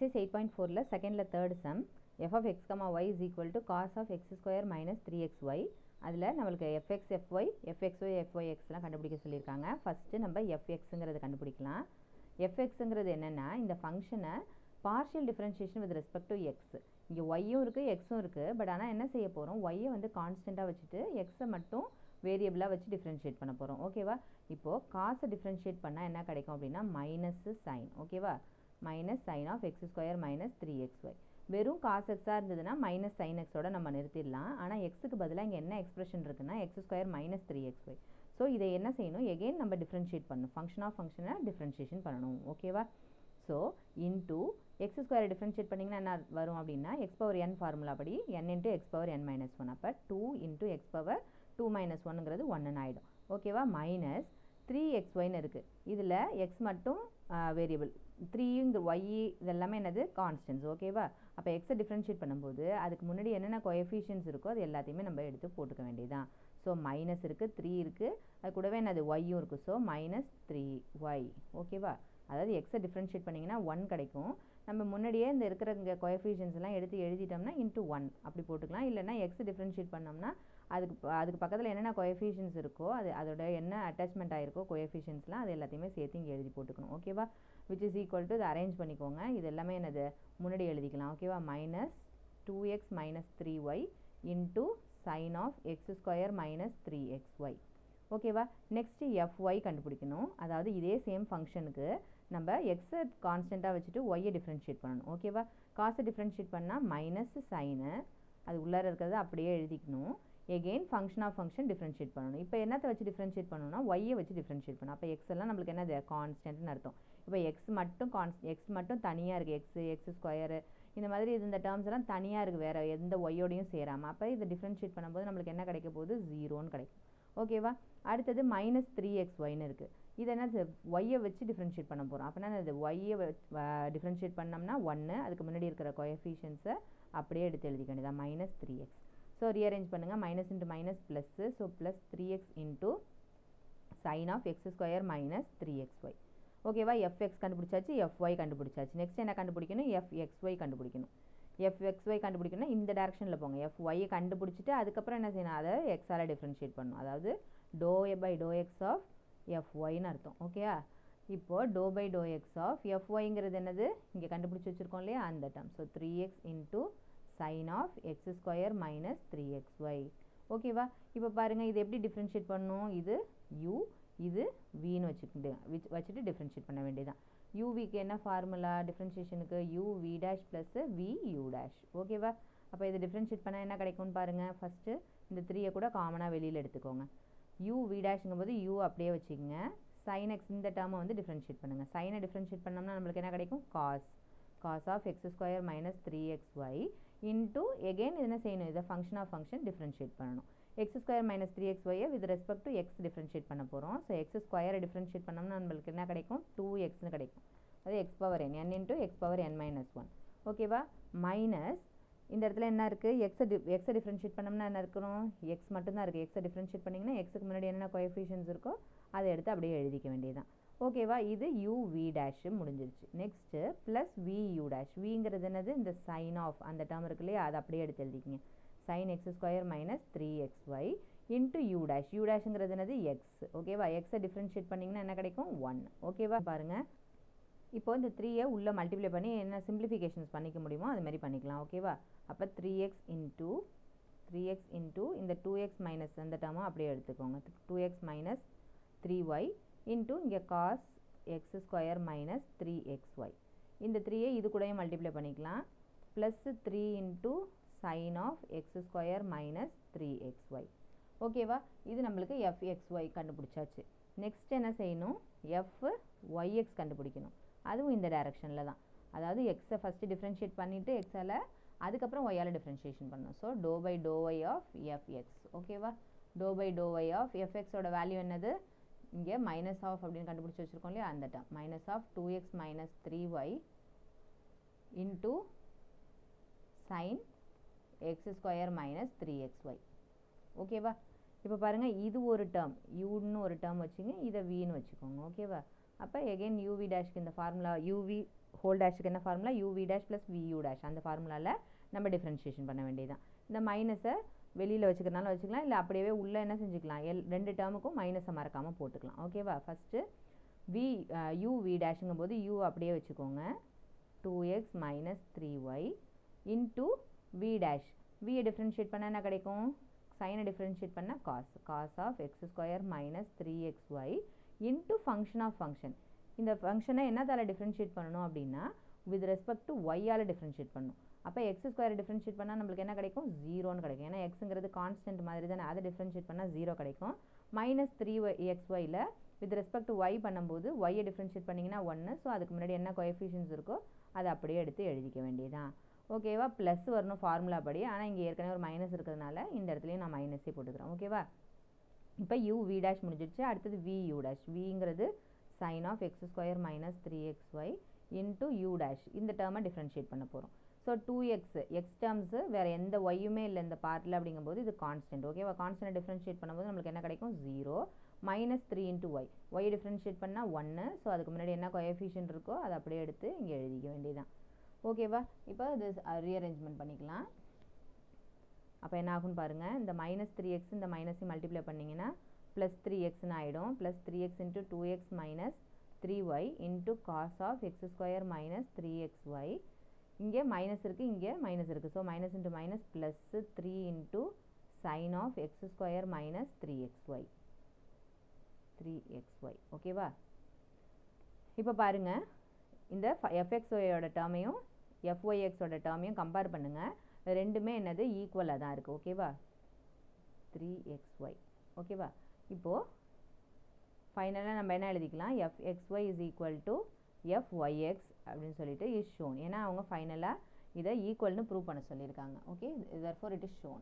Exercise 8.4 செகண்ட்ல third sum f of x, y is equal to cos of x square minus 3xy. அதில் நம்மளுக்கு fx, fy, fxy, fyx எல்லாம் கண்டுபிடிக்க சொல்லியிருக்காங்க. First நம்ம fxங்கிறது கண்டுபிடிக்கலாம். fxங்கிறது என்னென்னா இந்த ஃபங்க்ஷனை partial differentiation with respect to X. இங்கே ஒய்யும் இருக்குது எக்ஸும் இருக்குது. பட் ஆனால் என்ன செய்ய போகிறோம், ஒய்யை வந்து கான்ஸ்டண்ட்டாக வச்சுட்டு எக்ஸை மட்டும் வேரியபிளாக வச்சு டிஃப்ரென்ஷியேட் பண்ண போகிறோம். ஓகேவா? இப்போது காசை டிஃப்ரென்ஷியேட் பண்ணால் என்ன கிடைக்கும் அப்படின்னா மைனஸ் சைன். ஓகேவா? Minus sine of x square minus 3xy. வெறும் காஸ் எக்ஸாக இருந்ததுன்னா மைனஸ் சைன் எக்ஸோட நம்ம நிறுத்திடலாம். ஆனால் எக்ஸுக்கு பதிலாக இங்கே என்ன எக்ஸ்பிரஷன் இருக்குன்னா X square minus 3xy. So இதை என்ன செய்யணும், எகெயின் நம்ம டிஃப்ரென்ஷியேட் பண்ணணும். ஃபங்க்ஷன் ஆஃப் ஃபங்க்ஷனை டிஃப்ரென்ஷியேஷன் பண்ணணும். ஓகேவா? ஸோ இன்டூ எக்ஸ் ஸ்கொயரை டிஃப்ரென்ஷியேட் பண்ணிங்கன்னா என்ன வரும் அப்படின்னா எக்ஸ் பவர் என் ஃபார்முலா படி n into X power n minus 1. அப்போ 2 இன்ட்டு எக்ஸ் பவர் 2 மைனஸ் 1ங்கிறது 1ன்னு ஆகிடும். ஓகேவா? மைனஸ் 3xyன்னு இருக்குது. இதில் எக்ஸ் மட்டும் வேரியபிள், 3 ஒய் இதெல்லாமே என்னது கான்ஸ்டன்ஸ். ஓகேவா? அப்போ எக்ஸை டிஃப்ரென்ஷியேட் பண்ணும்போது அதுக்கு முன்னாடி என்னென்ன கோஎஃபிஷியன்ஸ் இருக்கோ அது எல்லாத்தையுமே நம்ம எடுத்து போட்டுக்க வேண்டியதுதான். ஸோ மைனஸ் இருக்குது, 3 இருக்குது, அது கூடவே என்னது ஒய்யும் இருக்குது. So minus 3y. ஓகேவா? அதாவது எக்ஸை டிஃப்ரென்ஷியேட் பண்ணிங்கன்னா 1 கிடைக்கும். நம்ம முன்னாடியே இந்த இருக்கிற இங்கே கோஎஃபிஷியன்ஸ் எல்லாம் எடுத்து எழுதிட்டோம்னா இன்ட்டு 1 அப்படி போட்டுக்கலாம். இல்லைனா எக்ஸ் டிஃப்ரென்ஷியேட் பண்ணோம்னா அதுக்கு பக்கத்தில் என்னென்ன கோஎஃபிஷியன்ஸ் இருக்கோ அதோட என்ன அட்டாச்மெண்ட் ஆகிருக்கோ கோஎஃபிஷியன்ஸ்லாம் அது எல்லாத்தையுமே சேர்த்து இங்கே எழுதி போட்டுக்கணும். ஓகேவா? விச் இஸ் ஈக்குவல் டு இதை அரேஞ்ச் பண்ணிக்கோங்க. இது எல்லாமே என்னது முன்னாடி எழுதிக்கலாம். ஓகேவா? Minus 2x minus 3y into sine of x square minus 3xy. ஓகேவா? நெக்ஸ்ட்டு fy கண்டுபிடிக்கணும். அதாவது இதே சேம் ஃபங்க்ஷனுக்கு நம்ம எக்ஸை கான்ஸ்டண்ட்டாக வச்சுட்டு ஒய்யை டிஃப்ரென்ஷியேட் பண்ணணும். ஓகேவா? காசை டிஃப்ரென்ஷியேட் பண்ணால் மைனஸ் சைனு அது உள்ளார இருக்கிறத அப்படியே எழுதிக்கணும். Again function of function differentiate பண்ணணும். இப்போ என்னத்தை வச்சு டிஃப்ரென்ஷியேட் பண்ணணும்னா ஒய்யை வச்சு டிஃப்ரென்ஷியேட் பண்ணணும். அப்போ எக்ஸ் எல்லாம் நம்மளுக்கு என்னது கான்ஸ்டன்ட்னு அர்த்தம். இப்போ எக்ஸ் மட்டும் தனியாக இருக்குது, எக்ஸ் ஸ்கொயரு இந்த மாதிரி இந்த டேர்ம்ஸ் எல்லாம் தனியாக இருக்குது, வேறு எந்த ஒய்யோடையும் சேராமல். அப்போ இதை டிஃப்ரென்ஷியேட் பண்ணும்போது நம்மளுக்கு என்ன கிடைக்க போகுது, 0ன்னு கிடைக்கும். ஓகேவா? அடுத்தது மைனஸ் 3xyன்னு இருக்குது. இது என்ன, ஒய்யை வச்சு டிஃப்ரென்ஷியேட் பண்ண போகிறோம். அப்படின்னா இது ஒய்யை டிஃப்ரென்ஷியேட் பண்ணோம்னா 1, அதுக்கு முன்னாடி இருக்கிற கோஎஃபிஷியன்ஸை அப்படியே எடுத்து எழுதிக்க வேண்டியதான், மைனஸ் 3x. ஸோ ரீஅரேஞ்ச் பண்ணுங்கள். Minus into minus plus. So plus 3x into sine of x square minus 3xy. ஓகேவா? fx கண்டுபிடிச்சாச்சு, fy கண்டுபிடிச்சாச்சு. நெக்ஸ்ட் என்ன கண்டுபிடிக்கணும், fxy கண்டுபிடிக்கணும். fxy கண்டுபிடிக்கணும் இந்த டேரக்ஷனில் போங்க. fy கண்டுபிடிச்சிட்டு அதுக்கப்புறம் என்ன செய்யணும், அதை எக்ஸால் டிஃப்ரென்ஷியேட் பண்ணணும். அதாவது dou by dou x of fyன்னு அர்த்தம். ஓகேவா? இப்போது dou by dou x of fyங்கிறது என்னது இங்கே கண்டுபிடிச்சி வச்சுருக்கோம் இல்லையா அந்த term. So 3x into sine of x square minus 3xy. ஓகேவா? இப்போ பாருங்கள் இது எப்படி டிஃப்ரென்ஷியேட் பண்ணணும், இது u இது vன்னு வச்சுட்டு டிஃப்ரென்ஷியேட் பண்ண வேண்டியதான். uவிக்கு என்ன ஃபார்முலா டிஃப்ரென்ஷியேஷனுக்கு, uv dash plus vu dash. ஓகேவா? அப்போ இதை டிஃப்ரென்ஷியேட் பண்ணால் என்ன கிடைக்கும்னு பாருங்கள். ஃபஸ்ட்டு இந்த 3யை கூட காமனாக வெளியில் எடுத்துக்கோங்க. uv டேஷுங்கும் போது u அப்படியே வச்சுக்கோங்க. சைன் எக்ஸ் இந்த டேர்மை வந்து டிஃப்ரென்ஷியேட் பண்ணுங்கள். சைனை டிஃப்ரென்ஷியேட் பண்ணோம்னா நம்மளுக்கு என்ன கிடைக்கும், cos of x square minus 3xy into again என்ன செய்யணும், இதை ஃபங்க்ஷன் ஆஃப் ஃபங்க்ஷன் டிஃப்ரென்ஷியேட் பண்ணணும். எக்ஸ் ஸ்கொயர் மைனஸ் 3xyயை with respect to x differentiate பண்ண போகிறோம். ஸோ எக்ஸ் ஸ்கொயரை டிஃப்ரென்ஷியேட் பண்ணோம்னா நம்மளுக்கு என்ன கிடைக்கும், 2xன்னு கிடைக்கும். அது X power n into X power n minus 1. ஓகேவா? மைனஸ் இந்த இடத்துல என்ன இருக்குது, எக்ஸை டிஃப்ரென்ஷியேட் பண்ணோம்னா என்ன இருக்கணும், எக்ஸ் மட்டும்தான் இருக்குது. எக்ஸை டிஃப்ரென்ஷியேட் பண்ணிங்கன்னா எக்ஸுக்கு முன்னாடி என்னென்ன கோஎஃபிஷியன்ஸ் இருக்கோ அதை எடுத்து அப்படியே எழுதிக்க வேண்டியதுதான். ஓகேவா? இது uv டேஷ் முடிஞ்சிருச்சு. Next plus vu dash. விங்கிறது என்னது, இந்த சைன் ஆஃப் அந்த டேர்ம் இருக்கு இல்லையா, அதை அப்படியே எடுத்து எழுதிக்கிங்க. Sine x square minus 3xy into u dash. u டேஷுங்கிறது என்னது எக்ஸ். ஓகேவா? எக்ஸை டிஃப்ரென்ஷியேட் பண்ணிங்கன்னா என்ன கிடைக்கும், 1. ஓகேவா? பாருங்கள் இப்போ இந்த 3யை உள்ளே மல்டிப்ளை பண்ணி என்ன சிம்பிளிஃபிகேஷன்ஸ் பண்ணிக்க முடியுமோ அது மாதிரி பண்ணிக்கலாம். ஓகேவா? அப்போ 3x இன்ட்டு இந்த 2x மைனஸ் அந்த டேர்மை அப்படியே எடுத்துக்கோங்க. 2x மைனஸ் 3y இன்ட்டு இங்கே cos x square minus 3xy. இந்த 3யை இது கூடயும் மல்டிப்ளை பண்ணிக்கலாம். Plus 3 into sine of x square minus 3xy. ஓகேவா? இது நம்மளுக்கு fxy கண்டுபிடிச்சாச்சு. நெக்ஸ்ட் என்ன செய்யணும், fyx கண்டுபிடிக்கணும். அதுவும் இந்த டைரக்ஷனில் தான். அதாவது எக்ஸை ஃபஸ்ட்டு டிஃப்ரென்ஷியேட் பண்ணிவிட்டு எக்ஸால் அதுக்கப்புறம் ஒய்யால் டிஃப்ரென்ஷியேஷன் பண்ணணும். So dou by dou y of fx. ஓகேவா? Dou by dou y of fxோட வேல்யூ என்னது, இங்கே மைனஸ் ஆஃப் அப்படின்னு கண்டுபிடிச்சி வச்சுருக்கோம் இல்லையா அந்த term. Minus of 2x minus 3y into sine x square minus 3xy. ஓகேவா? இப்போ பாருங்கள் இது ஒரு டேர்ம், யூன்னு ஒரு டேர்ம் வச்சுங்க, இதை வின்னு வச்சுக்கோங்க. ஓகேவா? அப்போ எகெயின் யூவி டேஷ்க்கு இந்த ஃபார்முலா யூவி ஹோல் டேஷ்க்கு என்ன formula UV dash plus view dash அந்த ஃபார்முலாவில் நம்ம டிஃப்ரென்ஷியேஷன் பண்ண வேண்டியதுதான். இந்த மைனஸை வெளியில் வச்சுக்கிறனால வச்சுக்கலாம், இல்லை அப்படியே உள்ளே என்ன செஞ்சுக்கலாம், ரெண்டு டேர்முக்கும் மைனஸை மறக்காமல் போட்டுக்கலாம். ஓகேவா? ஃபஸ்ட்டு யூவி டேஷுங்கும் போது யூ அப்படியே வச்சுக்கோங்க. 2x minus 3y into v dash. வியை டிஃப்ரென்ஷியேட் பண்ணால் என்ன கிடைக்கும், சைனை டிஃப்ரென்ஷியேட் பண்ணால் cos of x square minus 3xy into function of function. இந்த ஃபங்க்ஷனை என்னதால் டிஃப்ரென்ஷியேட் பண்ணணும் அப்படின்னா வித் ரெஸ்பெக்ட் டு ஒய்யால் டிஃப்ரென்ஷியேட் பண்ணணும். அப்போ எக்ஸ் ஸ்கொயர் டிஃப்ரென்ஷியேட் பண்ணால் நம்மளுக்கு என்ன கிடைக்கும், 0ன்னு கிடைக்கும். ஏன்னா எக்ஸுங்கிறது கான்ஸ்டன்ட் மாதிரி தானே, அதை டிஃப்ரென்ஷியேட் பண்ணால் 0 கிடைக்கும். மைனஸ் 3xyயில் வித் ரெஸ்பெக்ட் டு ஒய் பண்ணும்போது ஒய்யை டிஃப்ரென்ஷியேட் பண்ணிங்கன்னா 1. ஸோ அதுக்கு முன்னாடி என்ன கோஎஃபிஷியன்ஸ் இருக்கோ அதை அப்படியே எடுத்து எழுதிக்க வேண்டியதான். ஓகேவா? ப்ளஸ் வரணும் ஃபார்முலா படி. ஆனால் இங்கே ஏற்கனவே ஒரு மைனஸ் இருக்கிறதுனால இந்த இடத்துலையும் நான் மைனஸே போட்டுக்கிறேன். ஓகேவா? இப்போ யூ வி டேஷ் முடிஞ்சிடுச்சு. அடுத்தது வி யூ டேஷ். விங்கிறது sine of x square minus 3xy into u dash. இந்த டேர்மை டிஃப்ரென்ஷியேட் பண்ண போகிறோம். ஸோ 2x எக்ஸ் டேர்ம்ஸு வேறு எந்த ஒய்யுமே இல்லை இந்த பார்ட்டில் அப்படிங்கும்போது இது கான்ஸ்டன்ட். ஓகேவா? கான்ஸ்டன்ட் டிஃப்ரென்ஷியேட் பண்ணும்போது நம்மளுக்கு என்ன கிடைக்கும், 0 minus 3 into y. Y differentiate பண்ணால் 1. ஸோ அதுக்கு முன்னாடி என்ன கோஎஃபிஷியன்ட் இருக்கோ அதை அப்படியே எடுத்து இங்கே எழுதிக்க வேண்டியதான். ஓகேவா? இப்போ இது ரீஅரேஞ்ச்மெண்ட் பண்ணிக்கலாம். அப்போ என்ன ஆகும்னு பாருங்கள், இந்த மைனஸ் 3x இந்த மைனஸையும் மல்டிப்ளை பண்ணிங்கன்னா ப்ளஸ் 3xன்னு ஆகிடும். Plus 3x into 2x minus 3y into cos of x square minus 3xy. இங்கே மைனஸ் இருக்குது, இங்கே மைனஸ் இருக்குது. So minus into minus plus 3 into sine of x square minus 3xy. ஓகேவா? இப்போ பாருங்கள், இந்த fxyயோட டேர்மையும் fyxோட டேர்மையும் கம்பேர் பண்ணுங்கள். ரெண்டுமே என்னது, ஈக்குவலாக தான் இருக்குது. ஓகேவா? 3xy. ஓகேவா? இப்போது ஃபைனலாக நம்ம என்ன எழுதிக்கலாம், fxy is equal to fyx அப்படின்னு சொல்லிட்டு இஸ் ஷோன். ஏன்னா அவங்க ஃபைனலாக இதை ஈக்குவல்னு ப்ரூவ் பண்ண சொல்லியிருக்காங்க. Okay, therefore it is shown.